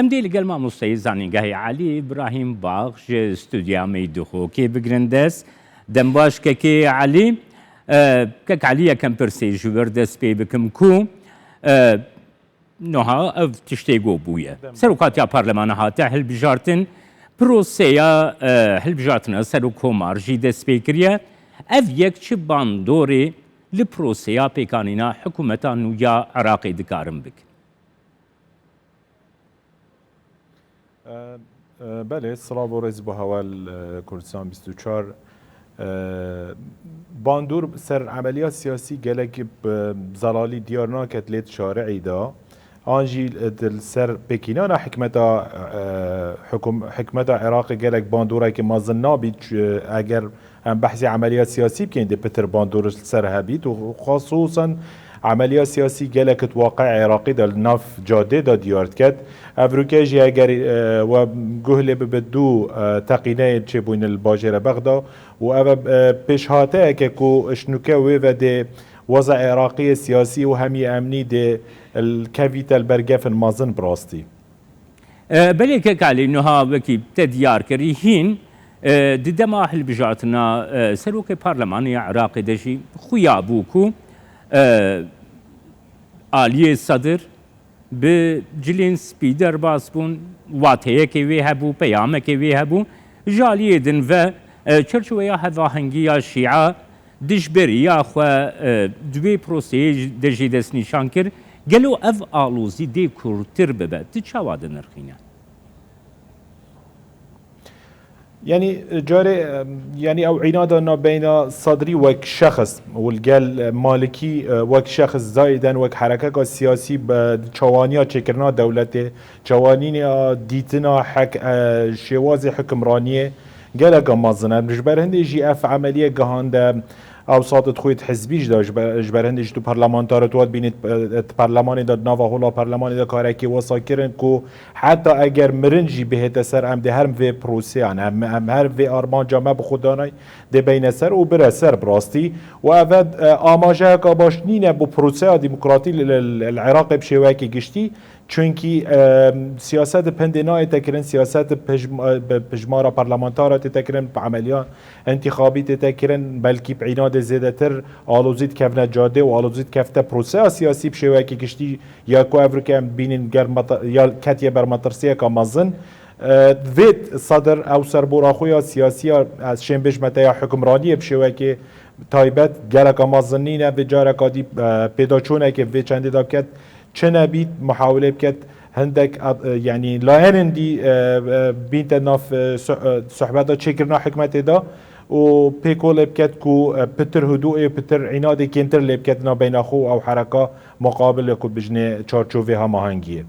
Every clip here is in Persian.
امدی لگل ما مستعی زانینگاهی علی ابراهیم باغ جه استودیا میدوخو که بگرندس دنباش که علی علی یکم پرسی جور دست پی بکم کو نها اف تشتیگو بویه سروکاتیا پارلمان هاته هل بجارتن پروسیا هل بجارتن سروکو مارجی دست پی کریه اف یک چه باندوری لپروسیا پیکانینا حکومتا نویا عراقی دکارم بک بله سلام و رز با حوال کردستان 24 باندور سر عملیات سیاسی گلک زلالی دیار ناکت لیت شارعی دا آنجی دل سر بکینانا حکمتا عراق گلک باندوره که مازن نابید اگر بحث عملیات سیاسی بکن ده پتر باندور سر هبید و خصوصا عملیات سیاسی گلک واقع عراقی در ناف جاده دا دیارد کد افروکیجی اگر و گهل ببدو تقینه چه بوین الباجر بغدا و او پیشهاته که کو اشنوکه و ده وضع عراقی سیاسی و همی امنی ده الكافيتا البرقف المازن براستي بلي كالي انها وكي تديار كريهين دي دماحل بجاتنا سلوك برلماني عراقي دشي خويا بوكو آلية صدر بجلين سبيدر باسبون واتيه كي هبو بيامه كي هبو جاليه دن و چرچويا هذاهنگيا شيعة دجبريا خو دوي بروسي دجي دس نشان كر گلو اف آلوزی دی کورتر ببه تی چاواده نرخینه يعني جاري يعني او عنادنا بين صدري وك شخص والقال مالكي وك شخص زايدا وك حركه سياسي بچوانيا چكرنا دولته چوانينيا ديتنا حك شوازي حكمرانيه قالك مازنا مجبر هندي جي اف عمليه جهانده او صادت خویت حزبیش داشت جبرندش تو پارلمانتار توات بینید پارلمانی داد نوا هولا پارلمانی دا کارکی واسا کرن کو حتی اگر مرنجی بهت سر ام ده هرم و پروسه هم هر و آرمان جامعه بخودانای ده بین سر و بر سر براستی و اود آماجه که باش نینه بو پروسه دموکراتی العراق بشواکی گشتی چونکی سیاست پندنای تکرن سیاست پجمارا پارلمانتارا تکرن عملیات انتخابی تکرن بلکی بعناد زیاده تر آلوزید کفنه جاده و آلوزید کفته پروسه سیاسی بشه که کشتی یا کو افریقا بینین یا کتیه بر مطرسیه که مازن وید صدر او سربورا خویا سیاسی از شنبش متیا حکمرانی بشه که تایبت گرک مازنینه و جارک آدی پیدا چونه که وی چندی داب کد چه نبید محاوله بکد هندك يعني لا هندي بينت ناف صحبات تشكرنا حكمته دا و بيكول بكت كو بتر هدوء بتر عناد كنتر لبكتنا بين اخو او حركه مقابل كو بجنه تشارچوفها ماهنگيه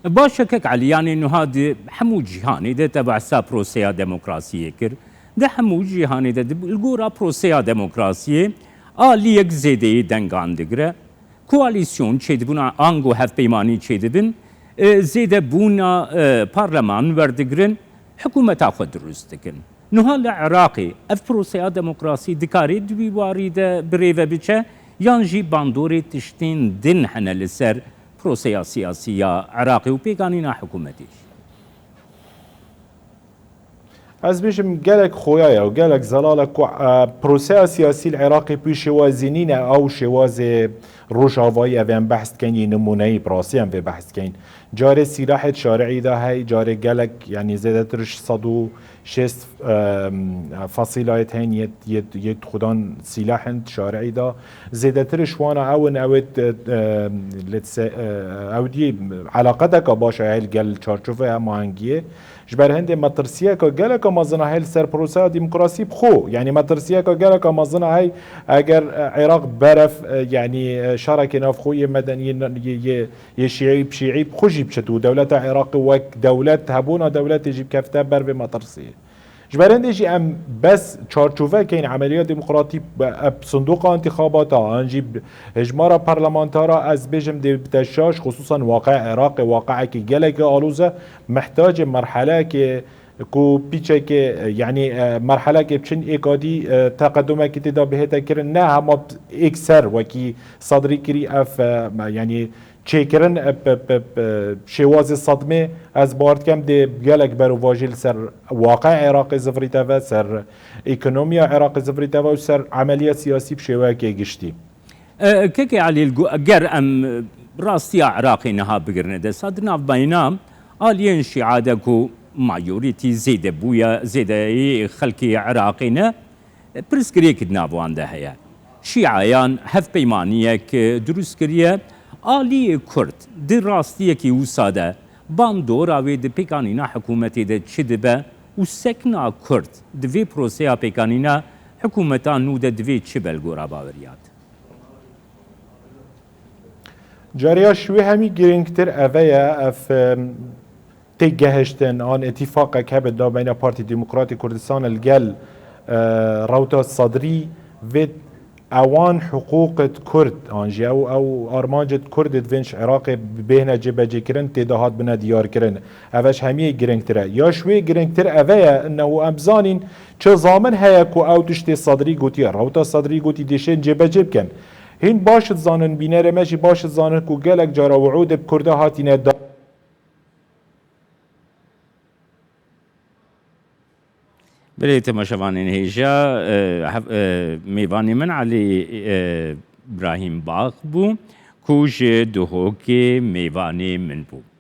باش شكك علي يعني انه هذا حمو جهاني ده تبع بروسيا ديمقراطيه كر ده حمو جهاني ده الجورا بروسيا ديمقراطيه ليك زيدي دنگان دگره کواليسيون چيدبونا انگو هف بيماني چيدبن زيده بونا برلمان وردگرن حكومة خود درست دکن نها العراقي اف بروسيا ديمقراطي دكاري دوي واريده بريفه بچه يانجي باندوري تشتين دن حنا لسر بروسيا سياسية عراقي وبيقانينا حكومتي از بيشم جالك خويايا وجالك زلالك بروسيا سياسي العراقي بي شوازينين او شواز روجاوایی اوین بحث کنی نمونه براسی هم بحث کن جاره سلاح شارعی ده هی جاره گلک یعنی زیده ترش 106 فصیلایت هین یت خودان سلاح شارعی ده زیده ترش وانا اون اوید اودی علاقه که باشه هیل گل چارچوفه هم آهنگیه جبر هند مطرسیه که گله که مازنه هیل سر پروسه دموکراسی بخو یعنی مطرسیه که گله که مازنه هی اگر عراق برف یعنی شارك نافخوية مدنية يشيعي بشيعي بخجي بشتو دولة عراق وك دولة هبونا دولة تجيب كفتا بر بمطرسية جبران ديجي ام بس چارچوفه كين عملية ديمقراطي بصندوق انتخاباتها انجيب هجمارة برلمانتارا از بجم دي بتشاش خصوصا واقع عراق واقع كي جلق آلوزة محتاج مرحلة كي کو پیچه که یعنی مرحله که بچن اکادی تقدمه که تدا بهتا کرن نه همه اکثر وکی صدری کری اف یعنی چیکرن شواز صدمه از بارد کم ده گلک برو واجیل سر واقع عراق زفریتا و سر اکنومیا عراق زفریتا و سر عملیات سیاسی بشواك گشتی كيكي علي الجر ام راستي عراقي نها بقرن ده صدنا بينام الين شعادكو مايوريتي زيد بويا زيد خلقي عراقينا برسكريك نابوان ده هيا شيعيان هف بيمانيك دروس كريه آلی کرد دی راستیه که وساده باندورا و دی پیکانینا حکومتی ده چی دبه و سکنا کرد دوی پروسیا پیکانینا حکومتان نو ده دوی چی بلگورا باوریات جاریا شوی همی گرینگتر اویا اف تگهشتن آن اتفاق که بدا بین پارتی دموکراتی کردستان الگل روتا صدری و اوان حقوق کرد آنجا او آرمانجت کرد دفنش عراق بهنا جبجه کرن تداهات بنا دیار کرن اوش همیه گرنگتره یا شوی گرنگتر اویا انه امزانین چه زامن هیا کو او تشتی صدری گوتی روتا صدری گوتی دیشن جبجه بکن هین باشد زانن بینه رمشی باشد زانن کو گلک جارا وعود بکرده هاتینه دا بله تماشاوانین هیجا میوانی من علی ابراهیم باغ بو کوژ دهوک میوانی من بو